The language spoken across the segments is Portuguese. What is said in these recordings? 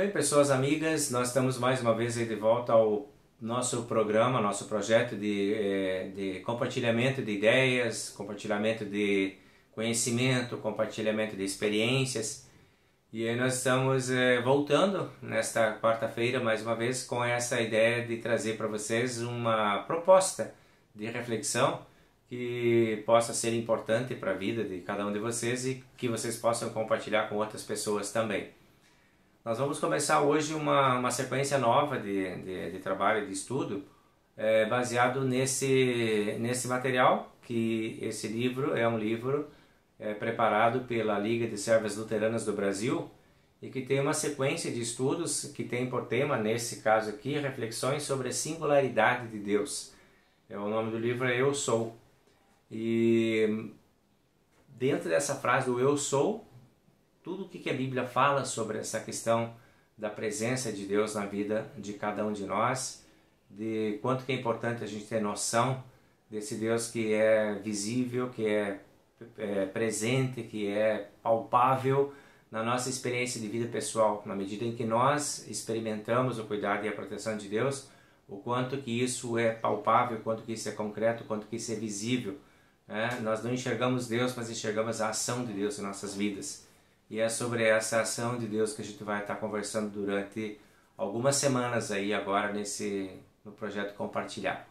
Bem, pessoas amigas, nós estamos mais uma vez aí de volta ao nosso programa, nosso projeto de compartilhamento de ideias, compartilhamento de conhecimento, compartilhamento de experiências. E aí nós estamos voltando nesta quarta-feira mais uma vez com essa ideia de trazer para vocês uma proposta de reflexão que possa ser importante para a vida de cada um de vocês e que vocês possam compartilhar com outras pessoas também. Nós vamos começar hoje uma sequência nova de trabalho, de estudo, baseado nesse material, que esse livro é um livro preparado pela Liga de Servas Luteranas do Brasil e que tem uma sequência de estudos que tem por tema, nesse caso aqui, reflexões sobre a singularidade de Deus. O nome do livro é Eu Sou. E dentro dessa frase do Eu Sou, tudo o que a Bíblia fala sobre essa questão da presença de Deus na vida de cada um de nós, de quanto que é importante a gente ter noção desse Deus que é visível, que é presente, que é palpável na nossa experiência de vida pessoal, na medida em que nós experimentamos o cuidado e a proteção de Deus, o quanto que isso é palpável, o quanto que isso é concreto, o quanto que isso é visível. Nós não enxergamos Deus, mas enxergamos a ação de Deus em nossas vidas. E é sobre essa ação de Deus que a gente vai estar conversando durante algumas semanas aí agora no projeto Compartilhar.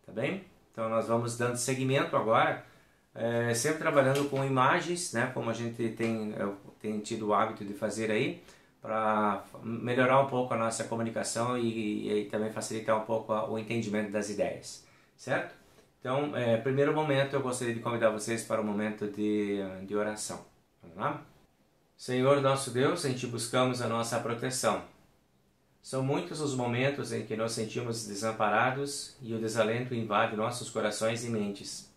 Tá bem? Então nós vamos dando seguimento agora, sempre trabalhando com imagens, né, como a gente tem tido o hábito de fazer aí, para melhorar um pouco a nossa comunicação e também facilitar um pouco o entendimento das ideias. Certo? Então, primeiro momento eu gostaria de convidar vocês para um momento de oração. Vamos lá? Senhor nosso Deus, em Ti buscamos a nossa proteção. São muitos os momentos em que nos sentimos desamparados e o desalento invade nossos corações e mentes.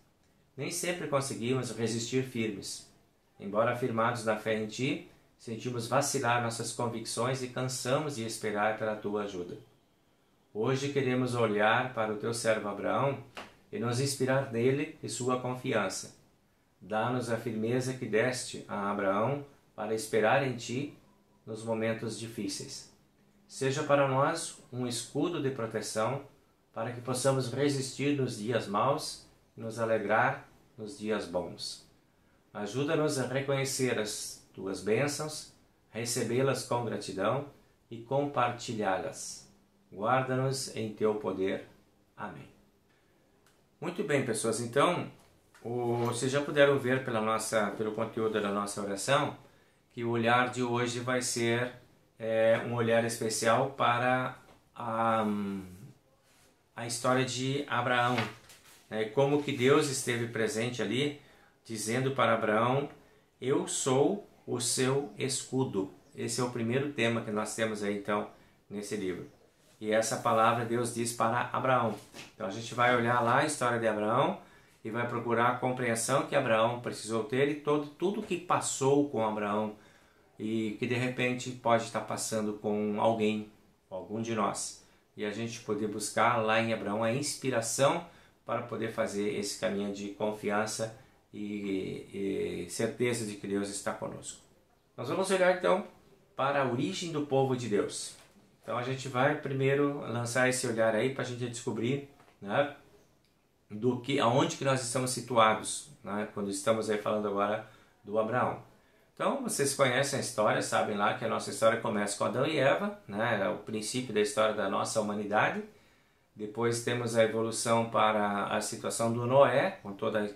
Nem sempre conseguimos resistir firmes. Embora afirmados na fé em Ti, sentimos vacilar nossas convicções e cansamos de esperar pela Tua ajuda. Hoje queremos olhar para o Teu servo Abraão e nos inspirar nele e sua confiança. Dá-nos a firmeza que deste a Abraão para esperar em Ti nos momentos difíceis. Seja para nós um escudo de proteção para que possamos resistir nos dias maus e nos alegrar nos dias bons. Ajuda-nos a reconhecer as Tuas bênçãos, recebê-las com gratidão e compartilhá-las. Guarda-nos em Teu poder. Amém. Muito bem, pessoas. Então, vocês já puderam ver pelo conteúdo da nossa oração que o olhar de hoje vai ser um olhar especial para a história de Abraão. Como que Deus esteve presente ali, dizendo para Abraão, eu sou o seu escudo. Esse é o primeiro tema que nós temos aí, então, nesse livro. E essa palavra Deus diz para Abraão. Então a gente vai olhar lá a história de Abraão e vai procurar a compreensão que Abraão precisou ter e tudo que passou com Abraão e que de repente pode estar passando com algum de nós. E a gente poder buscar lá em Abraão a inspiração para poder fazer esse caminho de confiança e certeza de que Deus está conosco. Nós vamos olhar então para a origem do povo de Deus. Então a gente vai primeiro lançar esse olhar aí para a gente descobrir, né, aonde que nós estamos situados, né, quando estamos aí falando agora do Abraão. Então vocês conhecem a história, sabem lá que a nossa história começa com Adão e Eva, né, é o princípio da história da nossa humanidade. Depois temos a evolução para a situação do Noé, com toda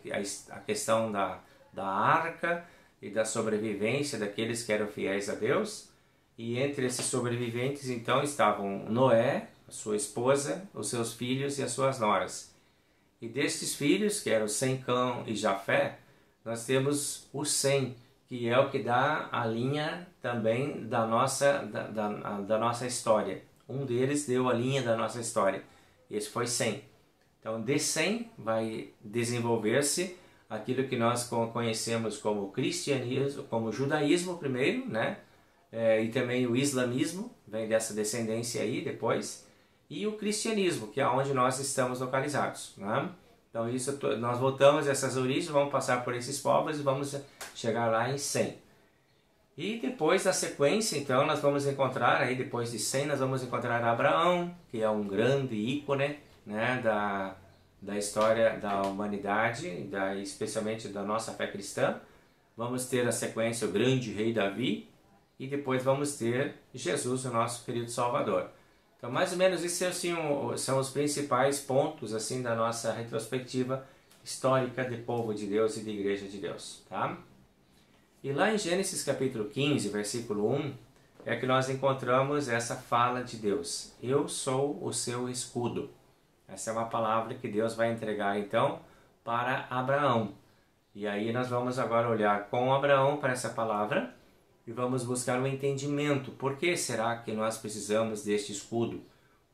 a questão da arca e da sobrevivência daqueles que eram fiéis a Deus. E entre esses sobreviventes, então, estavam Noé, a sua esposa, os seus filhos e as suas noras. E destes filhos, que eram Sem, Cã e Jafé, nós temos o Sem, que é o que dá a linha também da nossa história. Um deles deu a linha da nossa história. Esse foi Sem. Então, de Sem vai desenvolver-se aquilo que nós conhecemos como cristianismo, como judaísmo primeiro, né? E também o islamismo, vem dessa descendência aí depois, e o cristianismo, que é onde nós estamos localizados, né? Então nós voltamos a essas origens, vamos passar por esses povos e vamos chegar lá em Sem. E depois, na sequência, então, nós vamos encontrar, aí depois de Sem, nós vamos encontrar Abraão, que é um grande ícone, né, da história da humanidade, especialmente da nossa fé cristã. Vamos ter a sequência o grande rei Davi, e depois vamos ter Jesus, o nosso querido Salvador. Então, mais ou menos, esses assim, são os principais pontos assim da nossa retrospectiva histórica de povo de Deus e de igreja de Deus. Tá? E lá em Gênesis capítulo 15, versículo 1, é que nós encontramos essa fala de Deus. Eu sou o seu escudo. Essa é uma palavra que Deus vai entregar então para Abraão. E aí nós vamos agora olhar com Abraão para essa palavra e vamos buscar um entendimento. Por que será que nós precisamos deste escudo?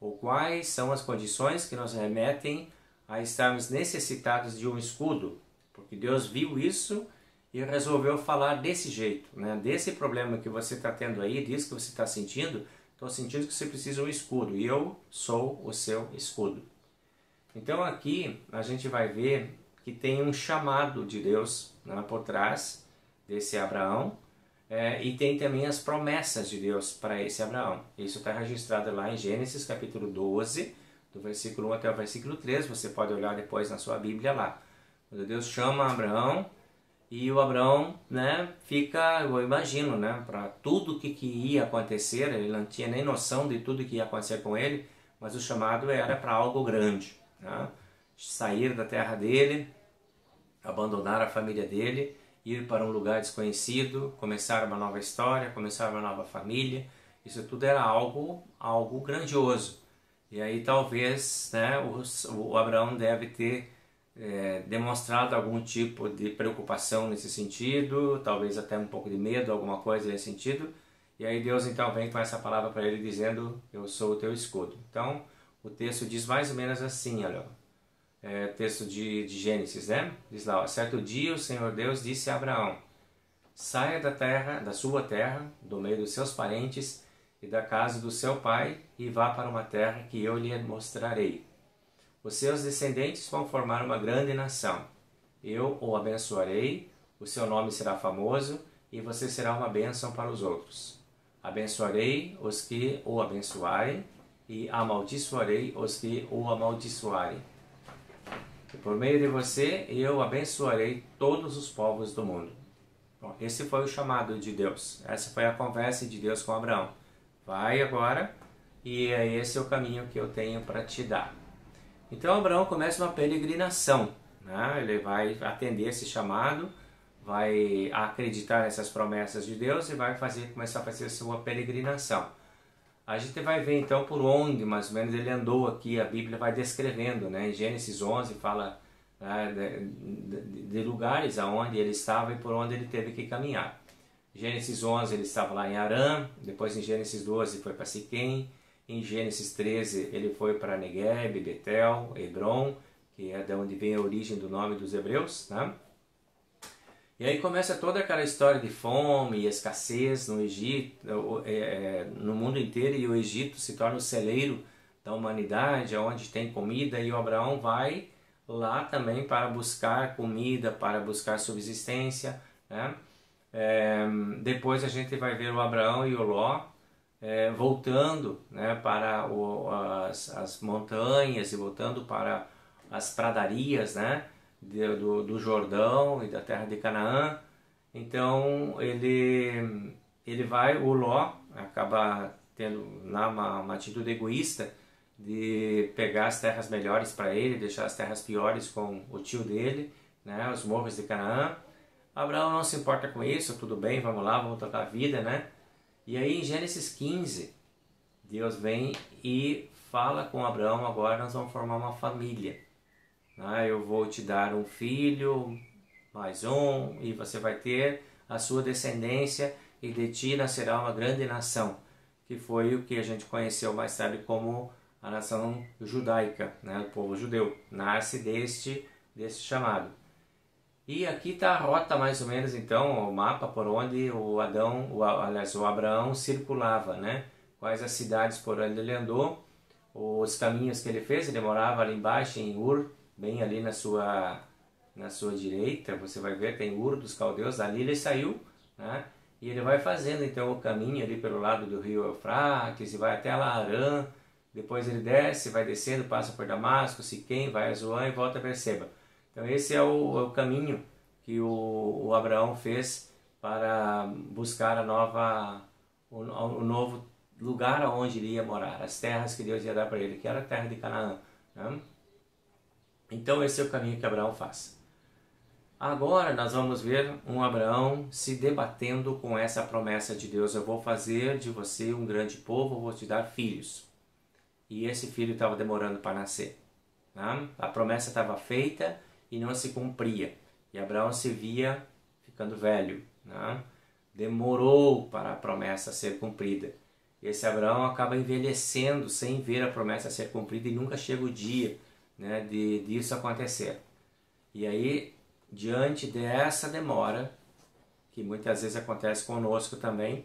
Ou quais são as condições que nos remetem a estarmos necessitados de um escudo? Porque Deus viu isso e resolveu falar desse jeito, né? Desse problema que você está tendo aí, disso que você está sentindo, estou sentindo que você precisa de um escudo e eu sou o seu escudo. Então aqui a gente vai ver que tem um chamado de Deus, né, por trás desse Abraão, e tem também as promessas de Deus para esse Abraão. Isso está registrado lá em Gênesis capítulo 12, do versículo 1 até o versículo 3, você pode olhar depois na sua Bíblia lá. Quando Deus chama Abraão, e o Abraão, né, fica, eu imagino, né, para tudo que ia acontecer, ele não tinha nem noção de tudo que ia acontecer com ele, mas o chamado era para algo grande, né? Sair da terra dele, abandonar a família dele, ir para um lugar desconhecido, começar uma nova história, começar uma nova família. Isso tudo era algo grandioso. E aí talvez, né, o Abraão deve ter demonstrado algum tipo de preocupação nesse sentido, talvez até um pouco de medo, alguma coisa nesse sentido. E aí Deus então vem com essa palavra para ele dizendo, eu sou o teu escudo. Então o texto diz mais ou menos assim, olha, texto de Gênesis, né? Diz lá, ó, certo dia o Senhor Deus disse a Abraão, saia da sua terra, do meio dos seus parentes e da casa do seu pai e vá para uma terra que eu lhe mostrarei. Os seus descendentes vão formar uma grande nação. Eu o abençoarei, o seu nome será famoso e você será uma bênção para os outros. Abençoarei os que o abençoarem e amaldiçoarei os que o amaldiçoarem. E por meio de você eu abençoarei todos os povos do mundo. Bom, esse foi o chamado de Deus. Essa foi a conversa de Deus com Abraão. Vai agora e esse é o caminho que eu tenho para te dar. Então Abraão começa uma peregrinação, né? Ele vai atender esse chamado, vai acreditar nessas promessas de Deus e vai começar a fazer a sua peregrinação. A gente vai ver então por onde mais ou menos ele andou aqui, a Bíblia vai descrevendo, né? Em Gênesis 11 fala, né, de lugares aonde ele estava e por onde ele teve que caminhar. Gênesis 11 ele estava lá em Arã, depois em Gênesis 12 foi para Siquém, em Gênesis 13 ele foi para Negueb, Betel, Hebron, que é de onde vem a origem do nome dos hebreus, né? E aí começa toda aquela história de fome e escassez no Egito, no mundo inteiro, e o Egito se torna o celeiro da humanidade, onde tem comida, e o Abraão vai lá também para buscar comida, para buscar subsistência, né? Depois a gente vai ver o Abraão e o Ló voltando, né, para as montanhas e voltando para as pradarias, né, do Jordão e da terra de Canaã. Então ele vai, o Ló acaba tendo uma atitude egoísta de pegar as terras melhores para ele, deixar as terras piores com o tio dele, né, os morros de Canaã. Abraão não se importa com isso, tudo bem, vamos lá, vamos tocar a vida, né? E aí em Gênesis 15, Deus vem e fala com Abraão, agora nós vamos formar uma família. Eu vou te dar um filho, mais um, e você vai ter a sua descendência, e de ti nascerá uma grande nação, que foi o que a gente conheceu mais tarde como a nação judaica, né? O povo judeu, nasce deste chamado. E aqui está a rota mais ou menos, então, o mapa por onde o Abraão circulava, né? Quais as cidades por onde ele andou, os caminhos que ele fez. Ele morava ali embaixo em Ur, bem ali na sua direita, você vai ver, tem Ur dos caldeus, ali ele saiu, né? E ele vai fazendo então o caminho ali pelo lado do rio Eufrates e vai até Laarã. Depois ele desce, vai descendo, passa por Damasco, Siquém, vai a Zoan e volta a Berseba. Então esse é o caminho que o Abraão fez para buscar o novo lugar onde ele ia morar, as terras que Deus ia dar para ele, que era a terra de Canaã. Né? Então esse é o caminho que Abraão faz. Agora nós vamos ver um Abraão se debatendo com essa promessa de Deus. Eu vou fazer de você um grande povo, eu vou te dar filhos. E esse filho estava demorando para nascer. Né? A promessa estava feita e não se cumpria. E Abraão se via ficando velho. Né? Demorou para a promessa ser cumprida. Esse Abraão acaba envelhecendo sem ver a promessa ser cumprida e nunca chega o dia, né, disso acontecer. E aí, diante dessa demora, que muitas vezes acontece conosco também,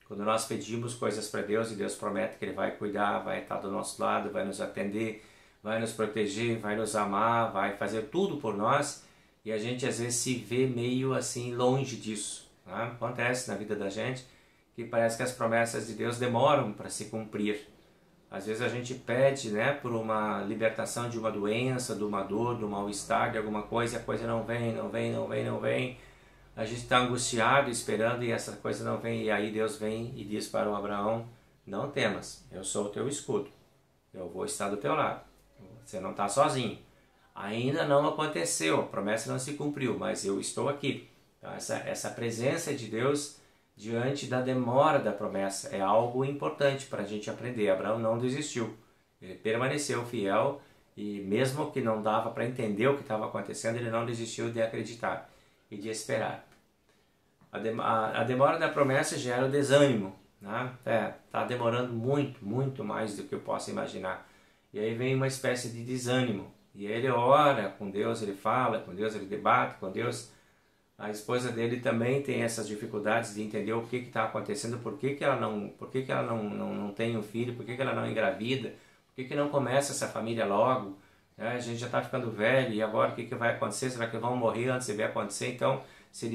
quando nós pedimos coisas para Deus e Deus promete que Ele vai cuidar, vai estar do nosso lado, vai nos atender, vai nos proteger, vai nos amar, vai fazer tudo por nós, e a gente às vezes se vê meio assim longe disso. Né? Acontece na vida da gente que parece que as promessas de Deus demoram para se cumprir. Às vezes a gente pede, né, por uma libertação de uma doença, de uma dor, de um mal-estar, de alguma coisa, e a coisa não vem, não vem, não vem, não vem. A gente está angustiado, esperando, e essa coisa não vem. E aí Deus vem e diz para o Abraão: não temas, eu sou o teu escudo. Eu vou estar do teu lado. Você não está sozinho. Ainda não aconteceu, a promessa não se cumpriu, mas eu estou aqui. Então essa presença de Deus diante da demora da promessa é algo importante para a gente aprender. Abraão não desistiu, ele permaneceu fiel e mesmo que não dava para entender o que estava acontecendo, ele não desistiu de acreditar e de esperar. A demora da promessa gera o desânimo, né? Tá demorando muito, muito mais do que eu posso imaginar. E aí vem uma espécie de desânimo. E aí ele ora com Deus, ele fala com Deus, ele debate com Deus. A esposa dele também tem essas dificuldades de entender o que está acontecendo, por que ela não tem um filho, por que ela não engravida, por que não começa essa família logo, né? A gente já está ficando velho e agora o que vai acontecer? Será que vão morrer antes de ver acontecer? Então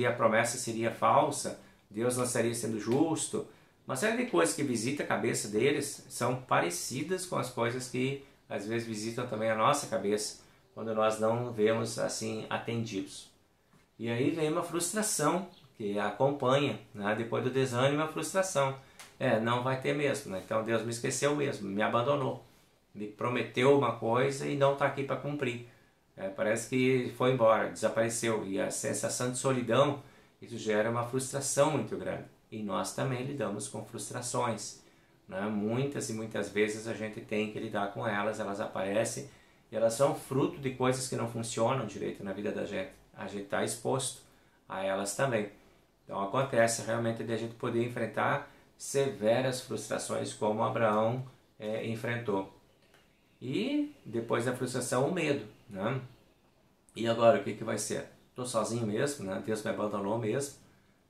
a promessa seria falsa, Deus não estaria sendo justo. Uma série de coisas que visita a cabeça deles são parecidas com as coisas que às vezes visitam também a nossa cabeça quando nós não vemos assim atendidos. E aí vem uma frustração que acompanha, né? Depois do desânimo, a frustração. Não vai ter mesmo, né? Então Deus me esqueceu mesmo, me abandonou. Me prometeu uma coisa e não está aqui para cumprir. Parece que foi embora, desapareceu. E a sensação de solidão, isso gera uma frustração muito grande. E nós também lidamos com frustrações. Né? Muitas e muitas vezes a gente tem que lidar com elas, elas aparecem e elas são fruto de coisas que não funcionam direito na vida da gente. A gente está exposto a elas também. Então acontece realmente de a gente poder enfrentar severas frustrações como Abraão enfrentou. E depois da frustração, o medo. Né? E agora o que vai ser? Estou sozinho mesmo, né? Deus me abandonou mesmo,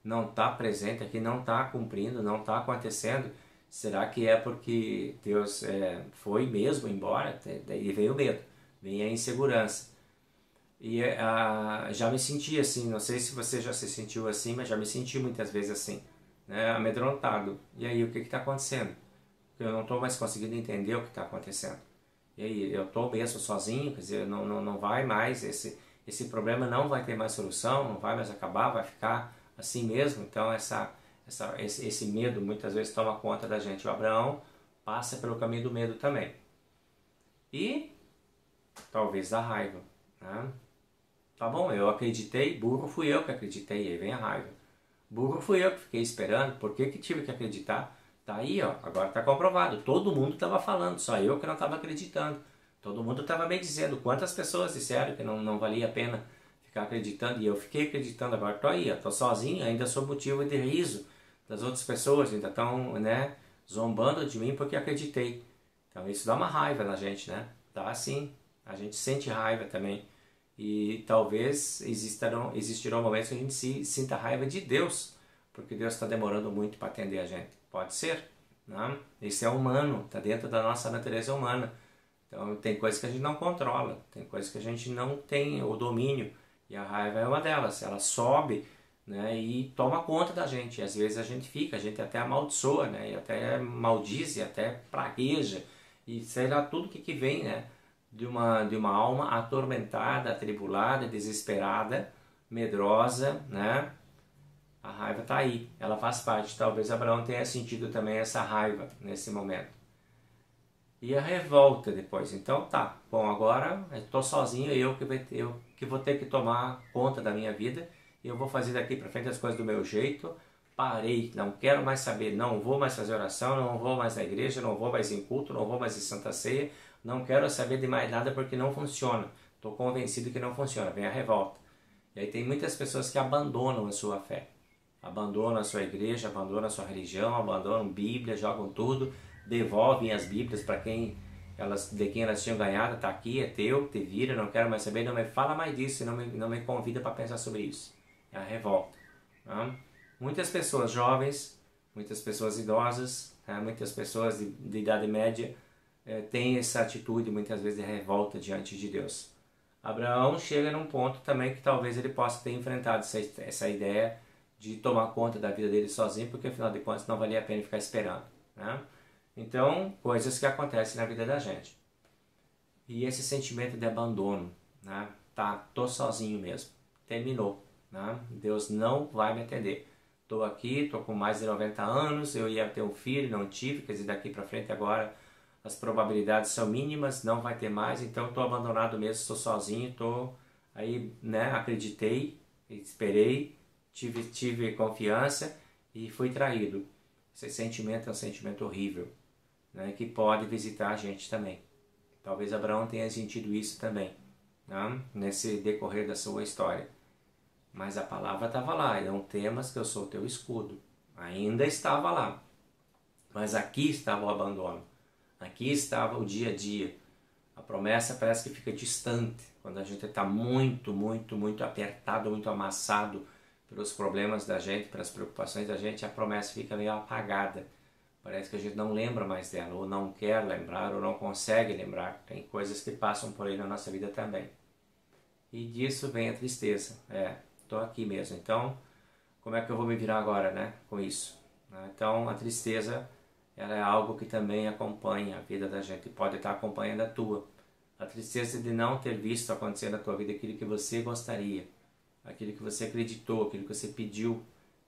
não está presente aqui, não está cumprindo, não está acontecendo. Será que é porque Deus foi mesmo embora? Daí veio o medo, vem a insegurança. E já me senti assim, não sei se você já se sentiu assim, mas já me senti muitas vezes assim, né? Amedrontado. E aí, o que está acontecendo? Eu não estou mais conseguindo entender o que está acontecendo. E aí, eu estou mesmo sozinho, quer dizer, não vai mais, esse problema não vai ter mais solução, não vai mais acabar, vai ficar assim mesmo. Então, esse medo muitas vezes toma conta da gente. O Abraão passa pelo caminho do medo também. E talvez da raiva, né? Tá bom, eu acreditei, burro fui eu que acreditei, aí vem a raiva. Burro fui eu que fiquei esperando, por que tive que acreditar? Tá aí, ó, agora tá comprovado, todo mundo estava falando, só eu que não estava acreditando. Todo mundo estava me dizendo, quantas pessoas disseram que não valia a pena ficar acreditando, e eu fiquei acreditando, agora tô aí, ó, tô sozinho, ainda sou motivo de riso das outras pessoas, ainda estão, né, zombando de mim porque acreditei. Então isso dá uma raiva na gente, né? Dá assim, a gente sente raiva também. E talvez existirão momentos que a gente sinta raiva de Deus, porque Deus está demorando muito para atender a gente. Pode ser, né? Isso é humano, está dentro da nossa natureza humana. Então tem coisas que a gente não controla, tem coisas que a gente não tem o domínio, e a raiva é uma delas. Ela sobe né, e toma conta da gente. E às vezes a gente até amaldiçoa, né, e até maldize, até pragueja, e sei lá tudo que vem, né, de uma alma atormentada, atribulada, desesperada, medrosa, né. A raiva está aí, ela faz parte. Talvez Abraão tenha sentido também essa raiva nesse momento. E a revolta depois. Então tá, bom, agora eu estou sozinho, eu que vou ter que tomar conta da minha vida. E eu vou fazer daqui para frente as coisas do meu jeito. Parei, não quero mais saber, não vou mais fazer oração, não vou mais na igreja, não vou mais em culto, não vou mais em Santa Ceia. Não quero saber de mais nada porque não funciona. Estou convencido que não funciona, vem a revolta. E aí tem muitas pessoas que abandonam a sua fé. Abandonam a sua igreja, abandonam a sua religião, abandonam Bíblia, jogam tudo, devolvem as Bíblias para de quem elas tinham ganhado, está aqui, é teu, te vira, não quero mais saber, não me fala mais disso, não me convida para pensar sobre isso. É a revolta. Tá? Muitas pessoas jovens, muitas pessoas idosas, tá? Muitas pessoas de idade média têm essa atitude muitas vezes de revolta diante de Deus. Abraão chega num ponto também que talvez ele possa ter enfrentado essa ideia de tomar conta da vida dele sozinho, porque afinal de contas não valia a pena ficar esperando, né? Então, coisas que acontecem na vida da gente. E esse sentimento de abandono, né? Tá, tô sozinho mesmo. Terminou, né? Deus não vai me atender. Tô aqui, tô com mais de 90 anos, eu ia ter um filho, não tive, quer dizer, daqui para frente agora as probabilidades são mínimas, não vai ter mais, então tô abandonado mesmo, estou sozinho, tô aí, né, acreditei, esperei, tive confiança e fui traído. Esse sentimento é um sentimento horrível, né, que pode visitar a gente também. Talvez Abraão tenha sentido isso também, né, nesse decorrer da sua história. Mas a palavra estava lá, não temas que eu sou teu escudo. Ainda estava lá. Mas aqui estava o abandono. Aqui estava o dia a dia. A promessa parece que fica distante. Quando a gente está muito, muito, muito apertado, muito amassado pelos problemas da gente, pelas preocupações da gente, a promessa fica meio apagada. Parece que a gente não lembra mais dela, ou não quer lembrar, ou não consegue lembrar. Tem coisas que passam por aí na nossa vida também. E disso vem a tristeza. Estou aqui mesmo. Então, como é que eu vou me virar agora, né, com isso? Então, a tristeza, ela é algo que também acompanha a vida da gente, pode estar acompanhando a tua. A tristeza de não ter visto acontecer na tua vida aquilo que você gostaria, aquilo que você acreditou, aquilo que você pediu,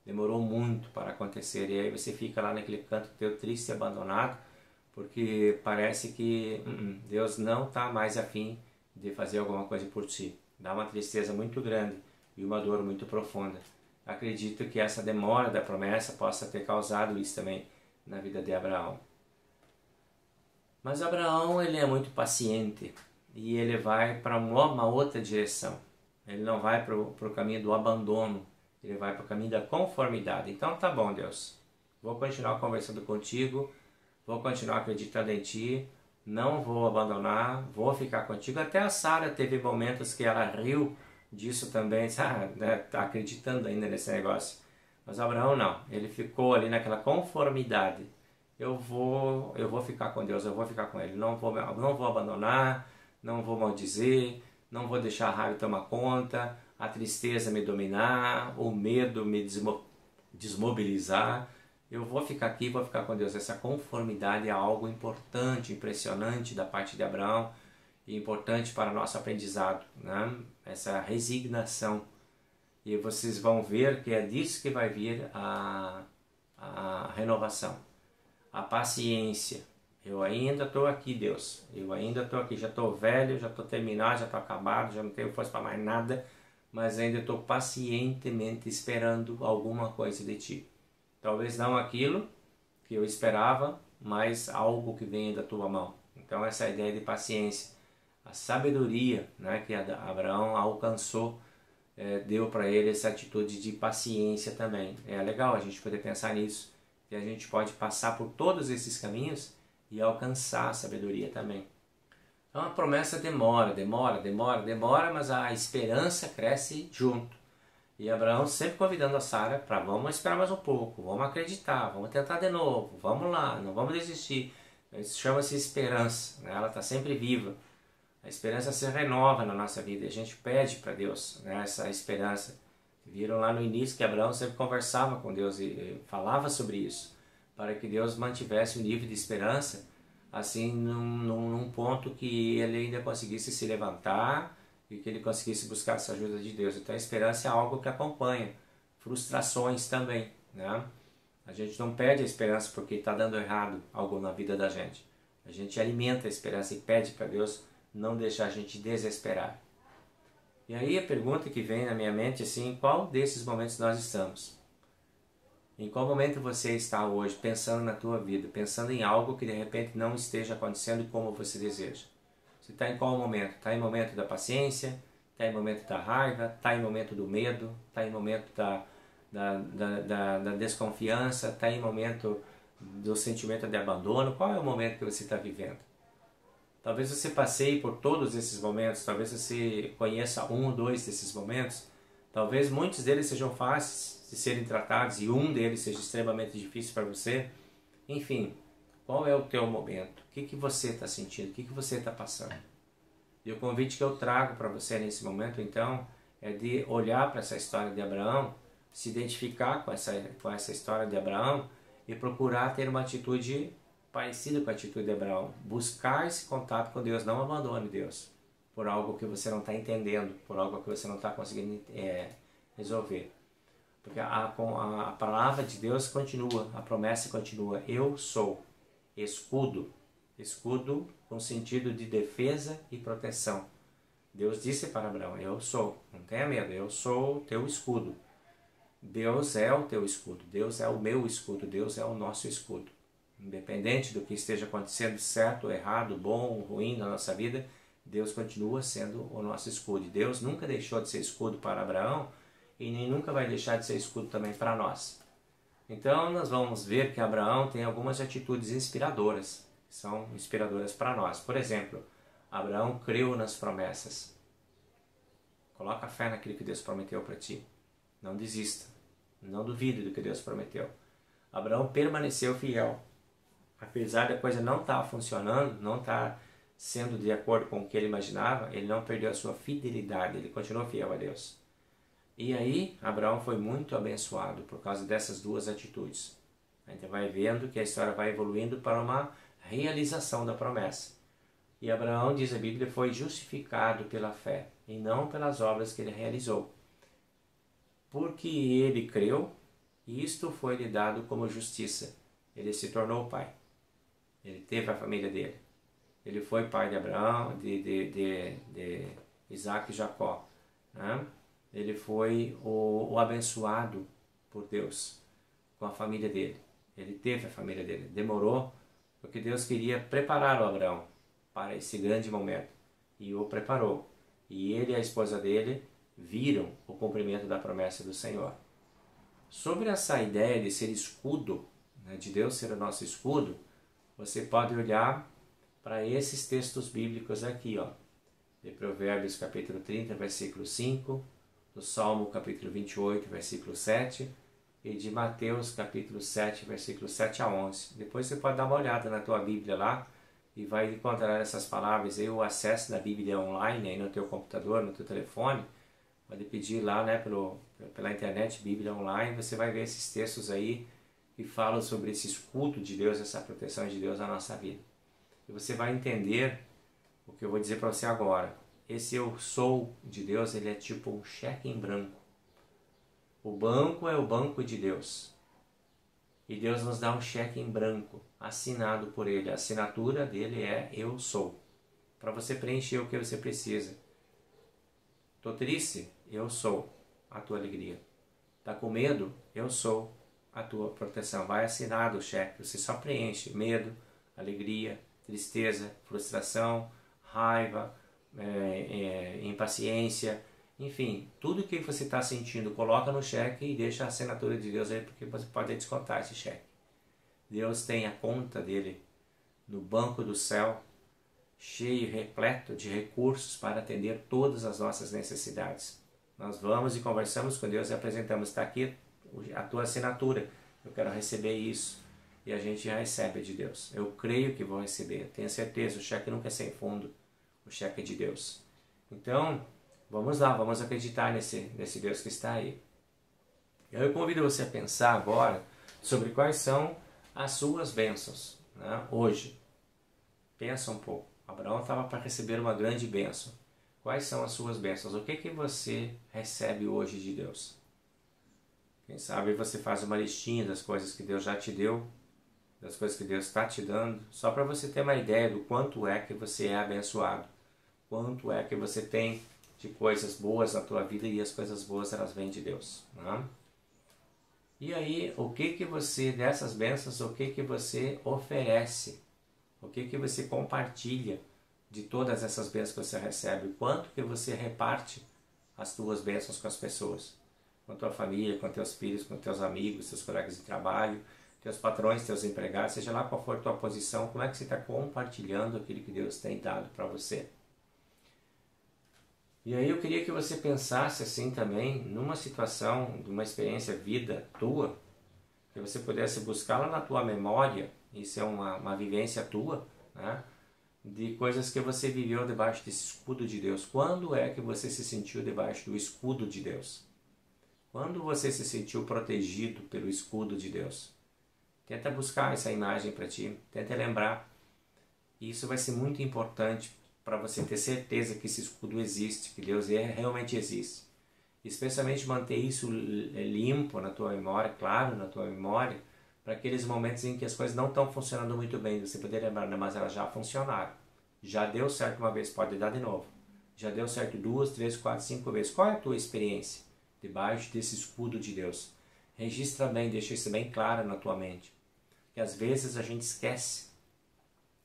demorou muito para acontecer. E aí você fica lá naquele canto teu triste e abandonado, porque parece que Deus não está mais afim de fazer alguma coisa por ti. Dá uma tristeza muito grande e uma dor muito profunda. Acredito que essa demora da promessa possa ter causado isso também na vida de Abraão. Mas Abraão, ele é muito paciente e ele vai para uma outra direção. Ele não vai para o caminho do abandono, ele vai para o caminho da conformidade. Então tá bom, Deus, vou continuar conversando contigo, vou continuar acreditando em ti, não vou abandonar, vou ficar contigo. Até a Sara teve momentos que ela riu disso também, tá acreditando ainda nesse negócio. Mas Abraão não, ele ficou ali naquela conformidade. Eu vou ficar com Deus, eu vou ficar com Ele, não vou abandonar, não vou maldizer, não vou deixar a raiva tomar conta, a tristeza me dominar, o medo me desmobilizar. Eu vou ficar aqui, vou ficar com Deus. Essa conformidade é algo importante, impressionante da parte de Abraão e importante para o nosso aprendizado, né? Essa resignação. E vocês vão ver que é disso que vai vir a renovação, a paciência. Eu ainda estou aqui, Deus. Eu ainda estou aqui. Já estou velho, já estou terminado, já estou acabado, já não tenho força para mais nada, mas ainda estou pacientemente esperando alguma coisa de Ti. Talvez não aquilo que eu esperava, mas algo que venha da Tua mão. Então essa ideia de paciência, a sabedoria, né, que Abraão alcançou, deu para ele essa atitude de paciência também. É legal a gente poder pensar nisso, que a gente pode passar por todos esses caminhos e alcançar a sabedoria também. Então a promessa demora, mas a esperança cresce junto. E Abraão sempre convidando a Sara para vamos esperar mais um pouco, vamos acreditar, vamos tentar de novo, vamos lá, não vamos desistir. Isso chama-se esperança, né? Ela está sempre viva. A esperança se renova na nossa vida. A gente pede para Deus, né, essa esperança. Viram lá no início que Abraão sempre conversava com Deus e falava sobre isso, para que Deus mantivesse um nível de esperança, assim, num ponto que ele ainda conseguisse se levantar e que ele conseguisse buscar essa ajuda de Deus. Então a esperança é algo que acompanha frustrações também, né? A gente não perde a esperança porque está dando errado algo na vida da gente. A gente alimenta a esperança e pede para Deus não deixar a gente desesperar. E aí a pergunta que vem na minha mente é assim, em qual desses momentos nós estamos? Em qual momento você está hoje pensando na tua vida, pensando em algo que de repente não esteja acontecendo como você deseja? Você está em qual momento? Está em momento da paciência? Está em momento da raiva? Está em momento do medo? Está em momento da desconfiança? Está em momento do sentimento de abandono? Qual é o momento que você está vivendo? Talvez você passeie por todos esses momentos, talvez você conheça um ou dois desses momentos, talvez muitos deles sejam fáceis de serem tratados e um deles seja extremamente difícil para você. Enfim, qual é o teu momento? O que você está sentindo? O que você está passando? E o convite que eu trago para você nesse momento, então, é de olhar para essa história de Abraão, se identificar com essa história de Abraão e procurar ter uma atitude parecida com a atitude de Abraão. Buscar esse contato com Deus, não abandone Deus por algo que você não está entendendo, por algo que você não está conseguindo resolver. Porque a palavra de Deus continua, a promessa continua. Eu sou escudo. Escudo com sentido de defesa e proteção. Deus disse para Abraão, eu sou, não tenha medo, eu sou o teu escudo. Deus é o teu escudo, Deus é o meu escudo, Deus é o nosso escudo. Independente do que esteja acontecendo, certo, errado, bom, ruim na nossa vida, Deus continua sendo o nosso escudo. Deus nunca deixou de ser escudo para Abraão e nem nunca vai deixar de ser escudo também para nós. Então nós vamos ver que Abraão tem algumas atitudes inspiradoras, que são inspiradoras para nós. Por exemplo, Abraão creu nas promessas. Coloca fé naquilo que Deus prometeu para ti. Não desista. Não duvide do que Deus prometeu. Abraão permaneceu fiel. Apesar da coisa não estar funcionando, não estar sendo de acordo com o que ele imaginava, ele não perdeu a sua fidelidade, ele continuou fiel a Deus. E aí, Abraão foi muito abençoado por causa dessas duas atitudes. A gente vai vendo que a história vai evoluindo para uma realização da promessa. E Abraão, diz a Bíblia, foi justificado pela fé e não pelas obras que ele realizou. Porque ele creu, isto foi lhe dado como justiça. Ele se tornou pai. Ele teve a família dele. Ele foi pai de Abraão, de Isaac e Jacó. Né? Ele foi o abençoado por Deus com a família dele. Ele teve a família dele. Demorou, porque Deus queria preparar o Abraão para esse grande momento. E o preparou. E ele e a esposa dele viram o cumprimento da promessa do Senhor. Sobre essa ideia de ser escudo, né, de Deus ser o nosso escudo, você pode olhar para esses textos bíblicos aqui, ó, de Provérbios capítulo 30, versículo 5, do Salmo capítulo 28, versículo 7, e de Mateus capítulo 7, versículo 7 a 11. Depois você pode dar uma olhada na tua Bíblia lá e vai encontrar essas palavras aí, o acesso da Bíblia online aí no teu computador, no teu telefone. Pode pedir lá, né, pela internet, Bíblia online, você vai ver esses textos aí que falam sobre esse escudo de Deus, essa proteção de Deus na nossa vida. E você vai entender o que eu vou dizer para você agora. Esse eu sou de Deus, ele é tipo um cheque em branco. O banco é o banco de Deus. E Deus nos dá um cheque em branco, assinado por ele. A assinatura dele é eu sou. Para você preencher o que você precisa. Estou triste? Eu sou a tua alegria. Está com medo? Eu sou a tua proteção. Vai assinado o cheque. Você só preenche medo, alegria, tristeza, frustração, raiva, impaciência, enfim, tudo que você está sentindo, coloca no cheque e deixa a assinatura de Deus aí, porque você pode descontar esse cheque. Deus tem a conta dele no banco do céu, cheio, repleto de recursos para atender todas as nossas necessidades. Nós vamos e conversamos com Deus e apresentamos, está aqui a tua assinatura, eu quero receber isso. E a gente já recebe de Deus. Eu creio que vou receber, tenho certeza, o cheque nunca é sem fundo, o cheque é de Deus. Então, vamos lá, vamos acreditar nesse Deus que está aí. Eu convido você a pensar agora sobre quais são as suas bênçãos, né? Hoje. Pensa um pouco. Abraão estava para receber uma grande bênção. Quais são as suas bênçãos? O que que você recebe hoje de Deus? Quem sabe você faz uma listinha das coisas que Deus já te deu, das coisas que Deus está te dando, só para você ter uma ideia do quanto é que você é abençoado, quanto é que você tem de coisas boas na tua vida, e as coisas boas elas vêm de Deus, né? E aí, o que que você, dessas bênçãos, o que que você oferece? O que que você compartilha de todas essas bênçãos que você recebe? O quanto que você reparte as tuas bênçãos com as pessoas? Com a tua família, com teus filhos, com teus amigos, teus colegas de trabalho, teus patrões, teus empregados, seja lá qual for a tua posição, como é que você está compartilhando aquilo que Deus tem dado para você? E aí eu queria que você pensasse assim também, numa situação, de uma experiência vida tua, que você pudesse buscar lá na tua memória, isso é uma vivência tua, né? De coisas que você viveu debaixo desse escudo de Deus. Quando é que você se sentiu debaixo do escudo de Deus? Quando você se sentiu protegido pelo escudo de Deus? Tenta buscar essa imagem para ti, tenta lembrar. Isso vai ser muito importante para você ter certeza que esse escudo existe, que Deus realmente existe. Especialmente manter isso limpo na tua memória, claro, na tua memória, para aqueles momentos em que as coisas não estão funcionando muito bem, você poder lembrar, mas elas já funcionaram. Já deu certo uma vez, pode dar de novo. Já deu certo 2, 3, 4, 5 vezes. Qual é a tua experiência debaixo desse escudo de Deus? Registra bem, deixa isso bem claro na tua mente. Que às vezes a gente esquece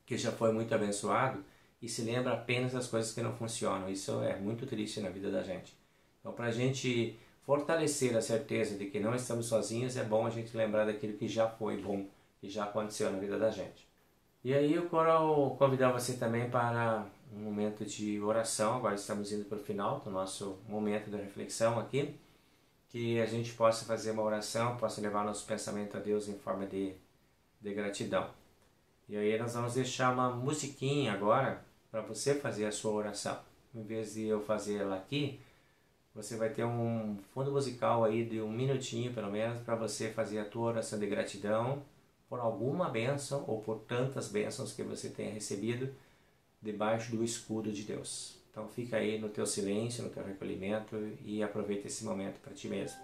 que já foi muito abençoado e se lembra apenas das coisas que não funcionam. Isso é muito triste na vida da gente. Então, para a gente fortalecer a certeza de que não estamos sozinhos, é bom a gente lembrar daquilo que já foi bom, que já aconteceu na vida da gente. E aí eu quero convidar você também para um momento de oração. Agora estamos indo para o final do nosso momento de reflexão aqui. Que a gente possa fazer uma oração, possa levar nosso pensamento a Deus em forma de gratidão. E aí nós vamos deixar uma musiquinha agora para você fazer a sua oração. Em vez de eu fazer ela aqui, você vai ter um fundo musical aí de 1 minutinho pelo menos para você fazer a tua oração de gratidão por alguma bênção ou por tantas bênçãos que você tenha recebido debaixo do escudo de Deus. Então fica aí no teu silêncio, no teu recolhimento e aproveita esse momento para ti mesmo.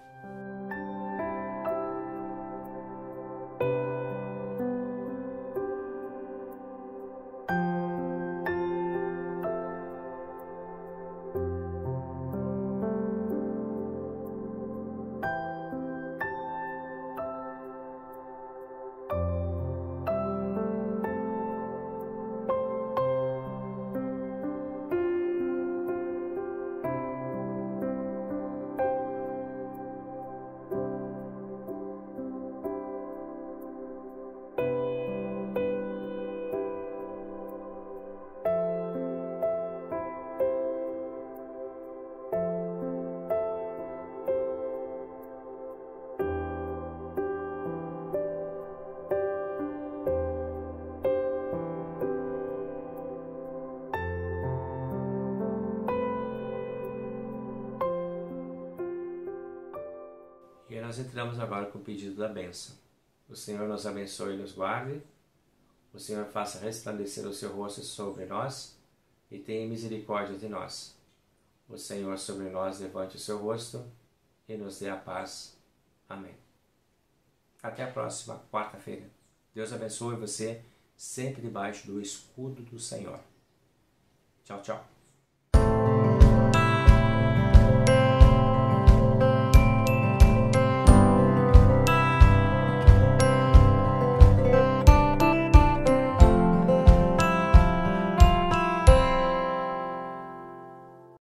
E nós entramos agora com o pedido da bênção. O Senhor nos abençoe e nos guarde. O Senhor faça resplandecer o seu rosto sobre nós e tenha misericórdia de nós. O Senhor sobre nós levante o seu rosto e nos dê a paz. Amém. Até a próxima quarta-feira. Deus abençoe você sempre debaixo do escudo do Senhor. Tchau, tchau.